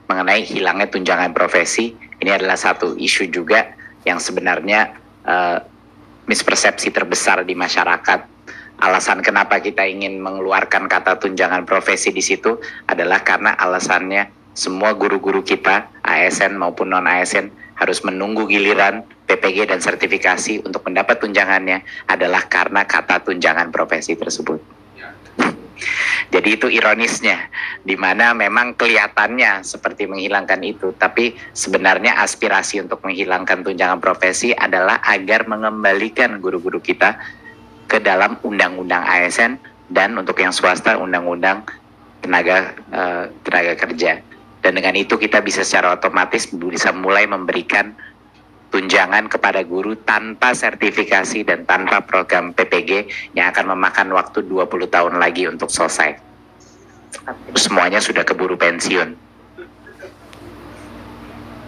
mengenai hilangnya tunjangan profesi. Ini adalah satu isu juga yang sebenarnya mispersepsi terbesar di masyarakat. Alasan kenapa kita ingin mengeluarkan kata tunjangan profesi di situ adalah karena alasannya semua guru-guru kita, ASN maupun non-ASN, harus menunggu giliran PPG dan sertifikasi untuk mendapat tunjangannya adalah karena kata tunjangan profesi tersebut. Jadi itu ironisnya, di mana memang kelihatannya seperti menghilangkan itu, tapi sebenarnya aspirasi untuk menghilangkan tunjangan profesi adalah agar mengembalikan guru-guru kita ke dalam undang-undang ASN dan untuk yang swasta undang-undang tenaga kerja. Dan dengan itu kita bisa secara otomatis bisa mulai memberikan tunjangan kepada guru tanpa sertifikasi dan tanpa program PPG yang akan memakan waktu 20 tahun lagi untuk selesai. Semuanya sudah keburu pensiun.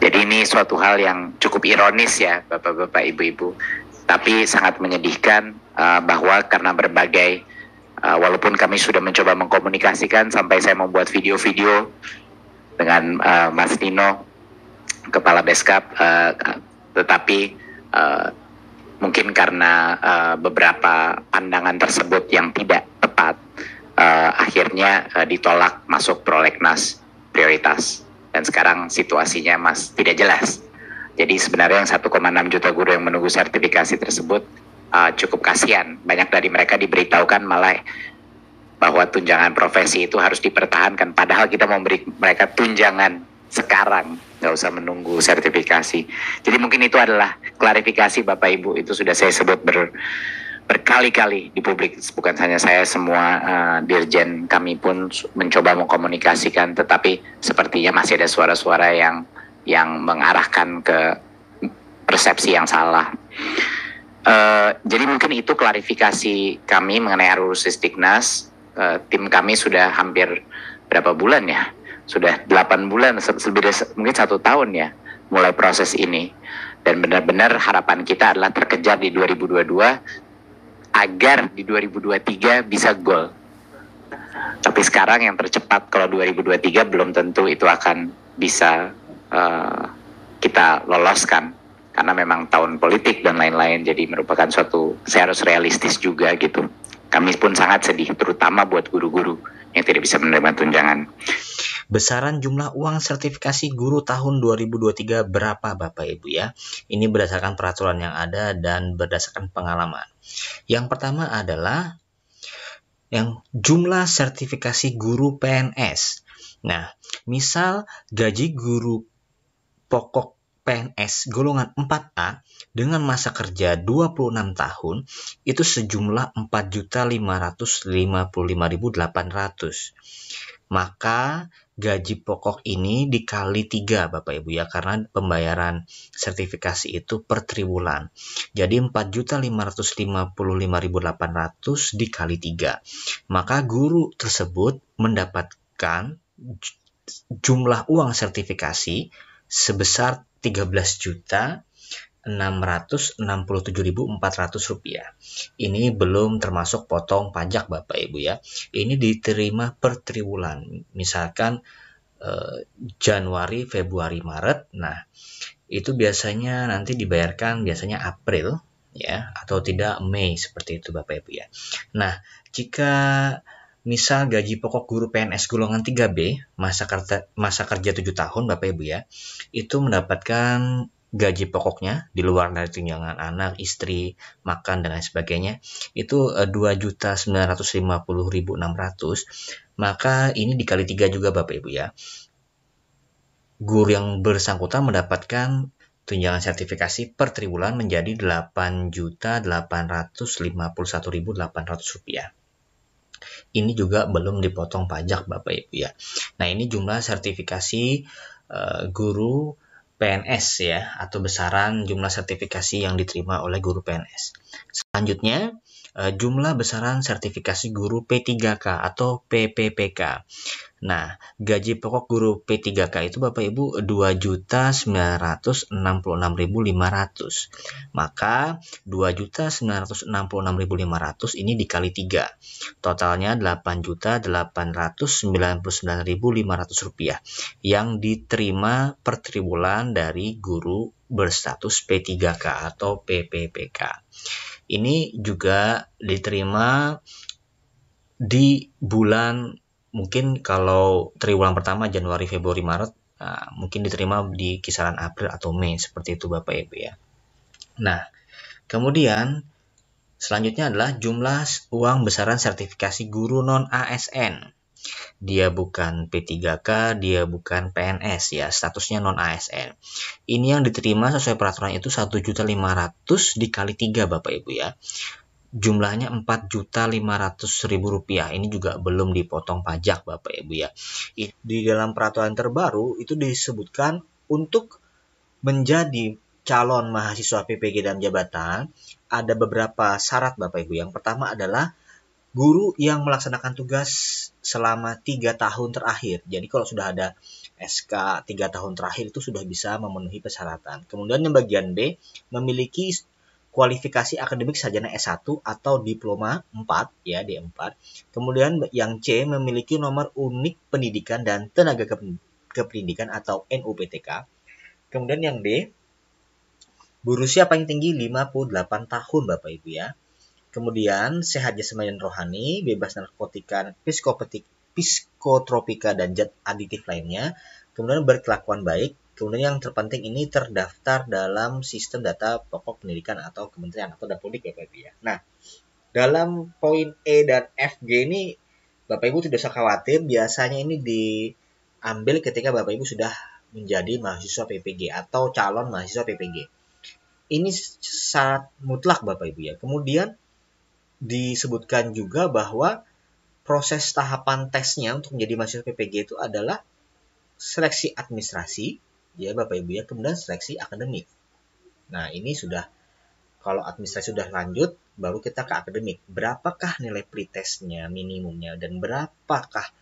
Jadi ini suatu hal yang cukup ironis ya Bapak-bapak, Ibu-ibu. Tapi sangat menyedihkan bahwa karena berbagai, walaupun kami sudah mencoba mengkomunikasikan sampai saya membuat video-video dengan Mas Nino, Kepala Beskap, tetapi mungkin karena beberapa pandangan tersebut yang tidak tepat, akhirnya ditolak masuk prolegnas prioritas. Dan sekarang situasinya tidak jelas. Jadi sebenarnya yang 1,6 juta guru yang menunggu sertifikasi tersebut cukup kasihan. Banyak dari mereka diberitahukan malah bahwa tunjangan profesi itu harus dipertahankan. Padahal kita memberi mereka tunjangan sekarang, nggak usah menunggu sertifikasi. Jadi mungkin itu adalah klarifikasi Bapak Ibu, itu sudah saya sebut berkali-kali di publik, bukan hanya saya, semua dirjen kami pun mencoba mengkomunikasikan, tetapi sepertinya masih ada suara-suara yang mengarahkan ke persepsi yang salah. Jadi mungkin itu klarifikasi kami mengenai RUU Sisdiknas. Tim kami sudah hampir berapa bulan ya? Sudah 8 bulan, mungkin 1 tahun ya, mulai proses ini. Dan benar-benar harapan kita adalah terkejar di 2022, agar di 2023 bisa goal. Tapi sekarang yang tercepat kalau 2023 belum tentu itu akan bisa kita loloskan. Karena memang tahun politik dan lain-lain, jadi merupakan saya harus realistis juga gitu. Kami pun sangat sedih, terutama buat guru-guru yang tidak bisa menerima tunjangan. Besaran jumlah uang sertifikasi guru tahun 2023 berapa Bapak Ibu ya? Ini berdasarkan peraturan yang ada dan berdasarkan pengalaman. Yang pertama adalah yang jumlah sertifikasi guru PNS. Nah, misal gaji guru pokok PNS golongan 4A dengan masa kerja 26 tahun itu sejumlah 4.555.800. Maka gaji pokok ini dikali 3 Bapak Ibu ya, karena pembayaran sertifikasi itu per triwulan. Jadi 4.555.800 dikali 3. Maka guru tersebut mendapatkan jumlah uang sertifikasi sebesar 13.667.400 rupiah. Ini belum termasuk potong pajak Bapak Ibu ya. Ini diterima per triwulan. Misalkan Januari, Februari, Maret. Nah, itu biasanya nanti dibayarkan biasanya April ya, atau tidak Mei, seperti itu Bapak Ibu ya. Nah, jika misal gaji pokok guru PNS golongan 3B masa kerja 7 tahun Bapak Ibu ya, itu mendapatkan gaji pokoknya di luar dari tunjangan anak, istri, makan dan lain sebagainya itu 2.950.600. Maka ini dikali 3 juga Bapak Ibu ya. Guru yang bersangkutan mendapatkan tunjangan sertifikasi per triwulan menjadi 8.851.800 rupiah. Ini juga belum dipotong pajak Bapak Ibu ya. Nah, ini jumlah sertifikasi guru PNS ya, atau besaran jumlah sertifikasi yang diterima oleh guru PNS. Selanjutnya, jumlah besaran sertifikasi guru P3K atau PPPK. Nah, gaji pokok guru P3K itu Bapak Ibu 2.966.500. Maka 2.966.500 ini dikali 3. Totalnya 8.899.500 rupiah yang diterima per triwulan dari guru berstatus P3K atau PPPK. Ini juga diterima di bulan, mungkin kalau triwulan pertama Januari, Februari, Maret, mungkin diterima di kisaran April atau Mei, seperti itu Bapak Ibu ya. Nah, kemudian selanjutnya adalah jumlah uang besaran sertifikasi guru non ASN. Dia bukan P3K, dia bukan PNS ya, statusnya non ASN. Ini yang diterima sesuai peraturan itu 1.500.000 dikali 3 Bapak Ibu ya. Jumlahnya 4.500.000 rupiah. Ini juga belum dipotong pajak Bapak Ibu ya. Di dalam peraturan terbaru itu disebutkan untuk menjadi calon mahasiswa PPG dan jabatan ada beberapa syarat Bapak Ibu. Yang pertama adalah guru yang melaksanakan tugas selama 3 tahun terakhir. Jadi kalau sudah ada SK 3 tahun terakhir itu sudah bisa memenuhi persyaratan. Kemudian yang bagian B memiliki kualifikasi akademik sarjana S1 atau diploma 4 ya, D4. Kemudian yang C memiliki nomor unik pendidikan dan tenaga kependidikan atau NUPTK. Kemudian yang D berusia paling tinggi 58 tahun Bapak Ibu ya. Kemudian sehat jasmani dan rohani, bebas narkotika, psikotropika dan zat aditif lainnya. Kemudian berkelakuan baik. Kemudian yang terpenting ini terdaftar dalam sistem data pokok pendidikan atau kementerian atau Dapodik Bapak Ibu ya. Nah, dalam poin E dan FG ini Bapak Ibu tidak usah khawatir, biasanya ini diambil ketika Bapak Ibu sudah menjadi mahasiswa PPG atau calon mahasiswa PPG. Ini syarat mutlak Bapak Ibu ya. Kemudian disebutkan juga bahwa proses tahapan tesnya untuk menjadi mahasiswa PPG itu adalah seleksi administrasi, ya Bapak Ibu ya, kemudian seleksi akademik. Nah, ini sudah, kalau administrasi sudah lanjut, baru kita ke akademik. Berapakah nilai pretestnya minimumnya dan berapakah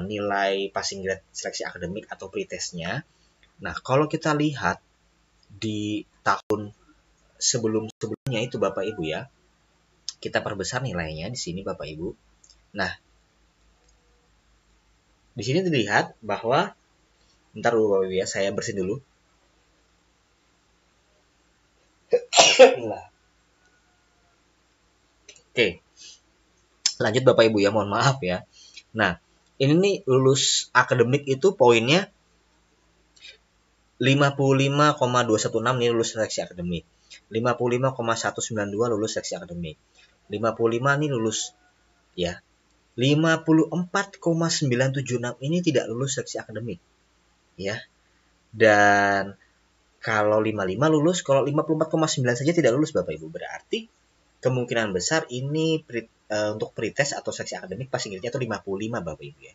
nilai passing grade seleksi akademik atau pretestnya. Nah, kalau kita lihat di tahun sebelumnya itu Bapak Ibu ya, kita perbesar nilainya di sini Bapak Ibu. Nah, di sini dilihat bahwa, bentar dulu Bapak Ibu ya, saya bersihin dulu. Oke, lanjut Bapak Ibu ya, mohon maaf ya. Nah, ini nih lulus akademik itu poinnya 55,216 nih lulus seleksi akademik. 55,192 lulus seleksi akademik. 55 nih lulus ya. 54,976 ini tidak lulus seleksi akademik. Ya. Dan kalau 55 lulus, kalau 54,9 saja tidak lulus Bapak Ibu. Berarti kemungkinan besar ini untuk pretest atau seleksi akademik passing grade-nya itu 55 Bapak Ibu ya.